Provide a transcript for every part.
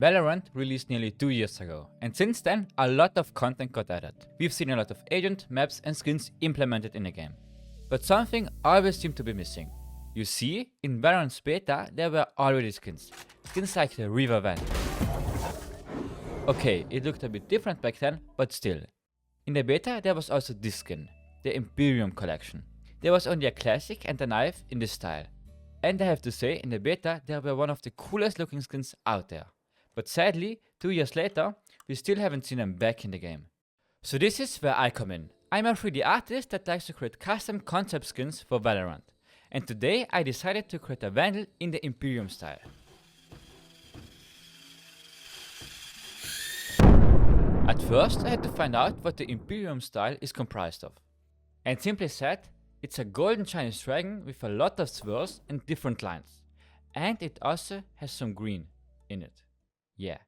Valorant released nearly 2 years ago, and since then a lot of content got added. We've seen a lot of agent, maps and skins implemented in the game. But something always seemed to be missing. You see, in Valorant's beta there were already skins like the River Vandal. Okay, it looked a bit different back then, but still. In the beta there was also this skin, the Imperium collection. There was only a classic and a knife in this style. And I have to say, in the beta they were one of the coolest looking skins out there. But sadly, 2 years later, we still haven't seen them back in the game. So this is where I come in. I'm a 3D artist that likes to create custom concept skins for Valorant. And today I decided to create a Vandal in the Imperium style. At first I had to find out what the Imperium style is comprised of. And simply said, it's a golden Chinese dragon with a lot of swirls and different lines. And it also has some green in it. Yeah.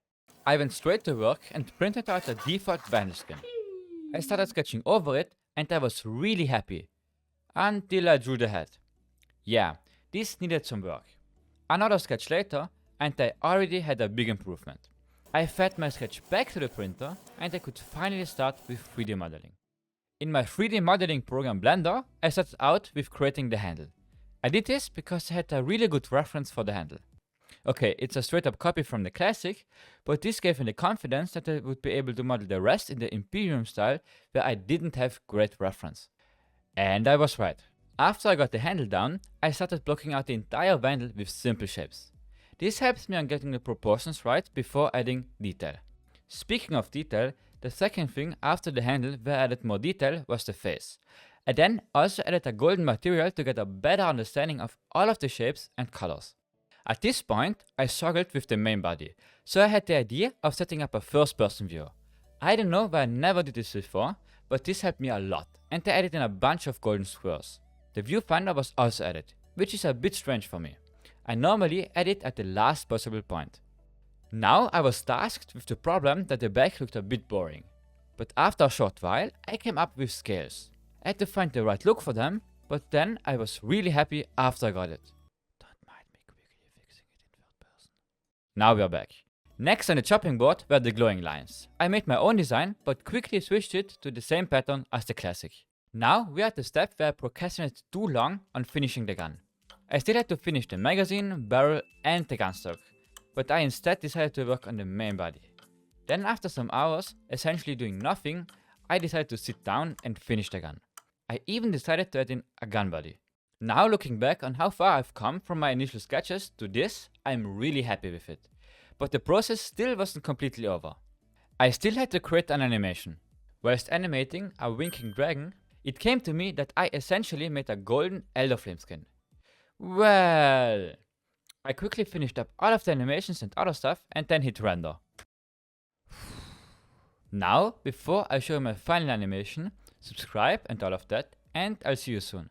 I went straight to work and printed out a default Vandal skin. I started sketching over it and I was really happy. Until I drew the head. Yeah, this needed some work. Another sketch later and I already had a big improvement. I fed my sketch back to the printer and I could finally start with 3D modeling. In my 3D modeling program Blender, I started out with creating the handle. I did this because I had a really good reference for the handle. Okay, it's a straight up copy from the classic, but this gave me the confidence that I would be able to model the rest in the Imperium style where I didn't have great reference. And I was right. After I got the handle down, I started blocking out the entire Vandal with simple shapes. This helps me on getting the proportions right before adding detail. Speaking of detail, the second thing after the handle where I added more detail was the face. I then also added a golden material to get a better understanding of all of the shapes and colors. At this point, I struggled with the main body, so I had the idea of setting up a first person view. I don't know why I never did this before, but this helped me a lot, and I added in a bunch of golden squares. The viewfinder was also added, which is a bit strange for me. I normally add it at the last possible point. Now I was tasked with the problem that the back looked a bit boring. But after a short while, I came up with scales. I had to find the right look for them, but then I was really happy after I got it. Now we are back. Next on the chopping board were the glowing lines. I made my own design but quickly switched it to the same pattern as the classic. Now we are at the step where I procrastinated too long on finishing the gun. I still had to finish the magazine, barrel and the gun stock, but I instead decided to work on the main body. Then after some hours, essentially doing nothing, I decided to sit down and finish the gun. I even decided to add in a gun body. Now looking back on how far I've come from my initial sketches to this, I'm really happy with it. But the process still wasn't completely over. I still had to create an animation. Whilst animating a winking dragon, it came to me that I essentially made a golden Elder Flame skin. Well, I quickly finished up all of the animations and other stuff and then hit render. Now, before I show you my final animation, subscribe and all of that, and I'll see you soon.